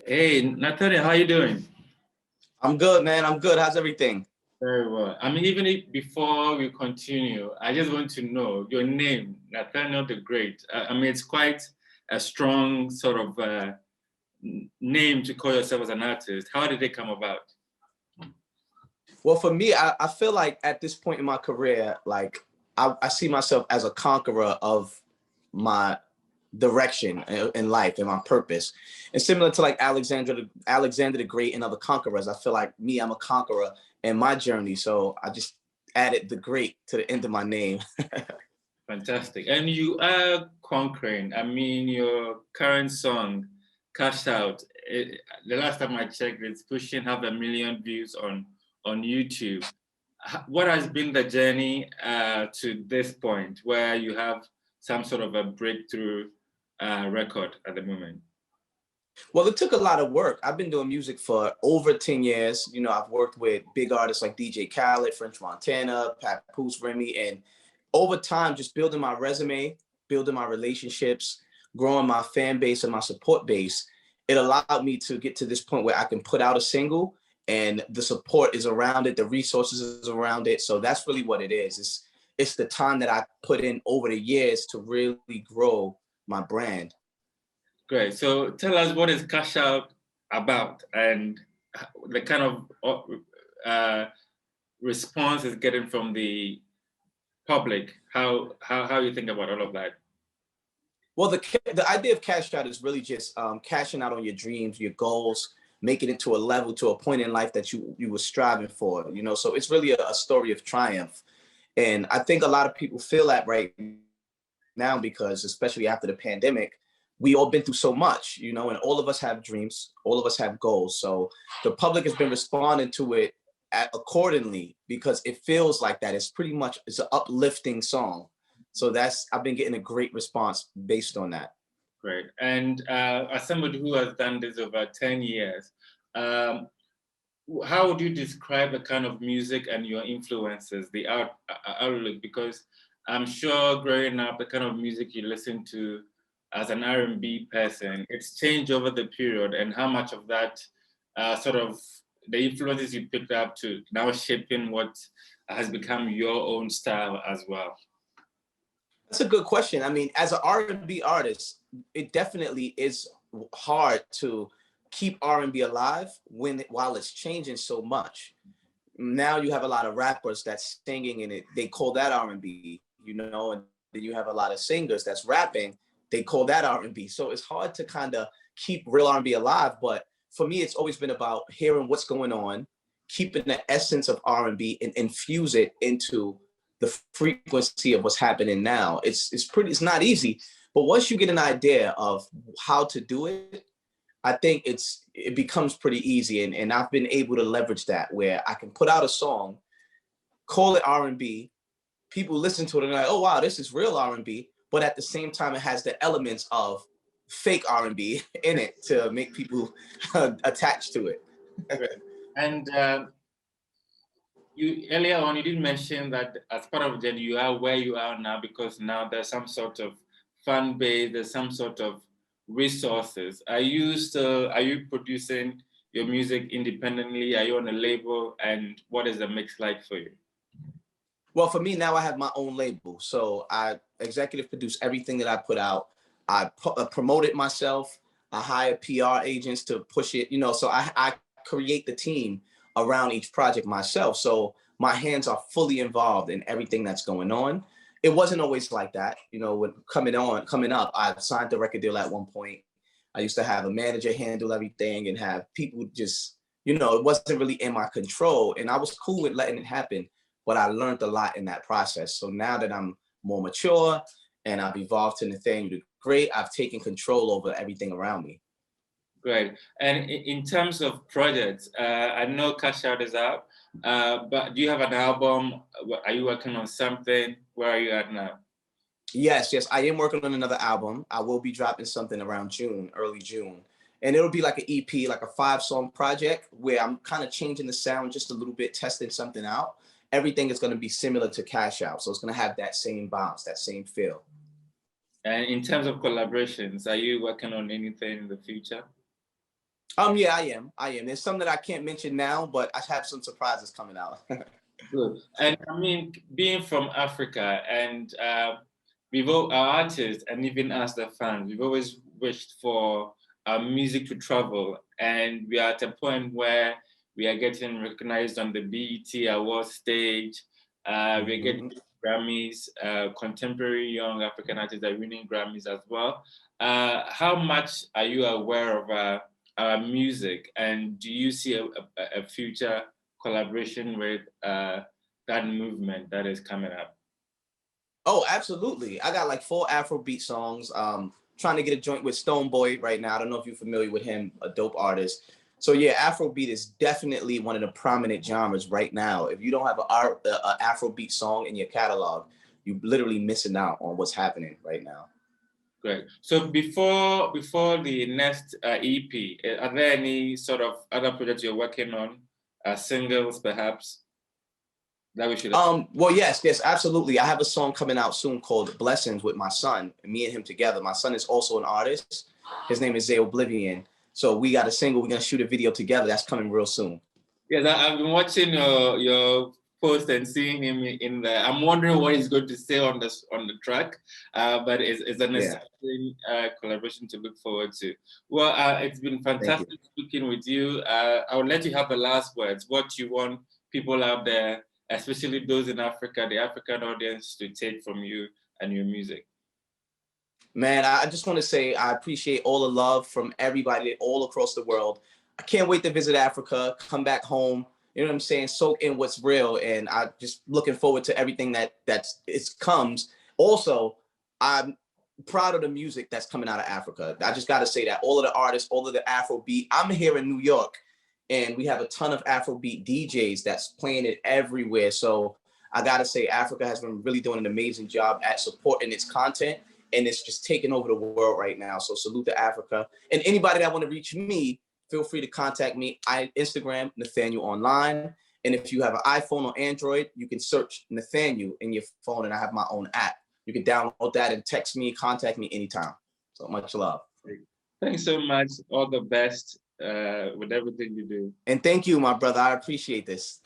Hey, Nathaniel, how you doing? I'm good, man. I'm good. How's everything? Very well. I mean, even if, before we continue, I just want to know your name, Nathaniel the Great. I mean, it's quite a strong sort of name to call yourself as an artist. How did it come about? Well, for me, I feel like at this point in my career, like I see myself as a conqueror of my direction in life and my purpose. And similar to like Alexander the Great and other conquerors, I feel like me, I'm a conqueror in my journey. So I just added the great to the end of my name. Fantastic. And you are conquering. I mean, your current song, Cash Out, the last time I checked, it's pushing 500,000 views on YouTube. What has been the journey to this point where you have some sort of a breakthrough record at the moment? Well, it took a lot of work. I've been doing music for over 10 years. You know, I've worked with big artists like DJ Khaled, French Montana, Papoose, Remy, and over time, just building my resume, building my relationships, growing my fan base and my support base, it allowed me to get to this point where I can put out a single and the support is around it, the resources is around it. So that's really what it is. It's the time that I put in over the years to really grow my brand. Great. So tell us, what is Cash Out about and the kind of response it's getting from the public? How you think about all of that? Well, the idea of cash out is really just cashing out on your dreams, your goals, making it to a level, to a point in life that you were striving for. You know, so it's really a story of triumph, and I think a lot of people feel that right now because, especially after the pandemic, we all been through so much. You know, and all of us have dreams, all of us have goals. So the public has been responding to it accordingly because it feels like that. It's an uplifting song. So I've been getting a great response based on that. Great. And as somebody who has done this over 10 years, um, how would you describe the kind of music and your influences, the outlook? Because I'm sure growing up, the kind of music you listen to as an R&B person, it's changed over the period, and how much of that sort of the influences you picked up to now shaping what has become your own style as well? That's a good question. I mean, as an R&B artist, it definitely is hard to keep R&B alive while it's changing so much. Now you have a lot of rappers that's singing and they call that R&B, you know, and then you have a lot of singers that's rapping, they call that R&B. So it's hard to kind of keep real R&B alive. But for me, it's always been about hearing what's going on, keeping the essence of R&B and infuse it into the frequency of what's happening now. It's not easy, but once you get an idea of how to do it, I think it becomes pretty easy. And I've been able to leverage that where I can put out a song, call it R&B, people listen to it and they're like, oh wow, this is real R&B, but at the same time it has the elements of fake R&B in it to make people attached to it. And you earlier on, you did mention that as part of Gen, you are where you are now because now there's some sort of fan base, there's some sort of resources. Are you producing your music independently? Are you on a label? And what is the mix like for you? Well, for me now, I have my own label. So I executive produce everything that I put out. I promote it myself. I hire PR agents to push it, you know, so I create the team around each project myself. So my hands are fully involved in everything that's going on. It wasn't always like that. You know, when coming up, I signed the record deal at one point. I used to have a manager handle everything and have people just, you know, it wasn't really in my control. And I was cool with letting it happen, but I learned a lot in that process. So now that I'm more mature and I've evolved to Nathaniel the Great, I've taken control over everything around me. Great. And in terms of projects, I know Cash Out is out, but do you have an album? Are you working on something? Where are you at now? Yes, I am working on another album. I will be dropping something around June, early June. And it'll be like an EP, like a 5-song project where I'm kind of changing the sound just a little bit, testing something out. Everything is going to be similar to Cash Out. So it's going to have that same bounce, that same feel. And in terms of collaborations, are you working on anything in the future? Yeah, I am. There's some that I can't mention now, but I have some surprises coming out. Good. And I mean, being from Africa, and we've all, our artists, and even us, the fans, we've always wished for our music to travel, and we are at a point where we are getting recognized on the BET Awards stage. We're getting Grammys. Contemporary young African artists are winning Grammys as well. How much are you aware of our music, and do you see a future collaboration with that movement that is coming up? Oh, absolutely. I got like 4 Afrobeat songs. Trying to get a joint with Stonebwoy right now. I don't know if you're familiar with him, a dope artist. So yeah, Afrobeat is definitely one of the prominent genres right now. If you don't have an Afrobeat song in your catalog, you're literally missing out on what's happening right now. Great. So before the next EP, are there any sort of other projects you're working on, singles perhaps, that we should? Well, yes, absolutely. I have a song coming out soon called Blessings with my son, me and him together. My son is also an artist. His name is Zay Oblivion. So we got a single, we're gonna shoot a video together. That's coming real soon. Yes, I've been watching your post and seeing him in there. I'm wondering what he's going to say on the track, but it's an exciting collaboration to look forward to. Well, it's been fantastic speaking with you. I would let you have the last words. What you want people out there, especially those in Africa, the African audience, to take from you and your music? Man, I just want to say I appreciate all the love from everybody all across the world. I can't wait to visit Africa, come back home, you know what I'm saying, soak in what's real. And I just looking forward to everything that comes. Also, I'm proud of the music that's coming out of Africa. I just got to say that all of the artists, all of the Afrobeat, I'm here in New York and we have a ton of Afrobeat DJs that's playing it everywhere. So I got to say Africa has been really doing an amazing job at supporting its content. And it's just taking over the world right now. So salute to Africa. And anybody that want to reach me, feel free to contact me. Instagram, Nathaniel Online. And if you have an iPhone or Android, you can search Nathaniel in your phone, and I have my own app. You can download that and text me, contact me anytime. So much love. Thanks so much. All the best with everything you do. And thank you, my brother. I appreciate this.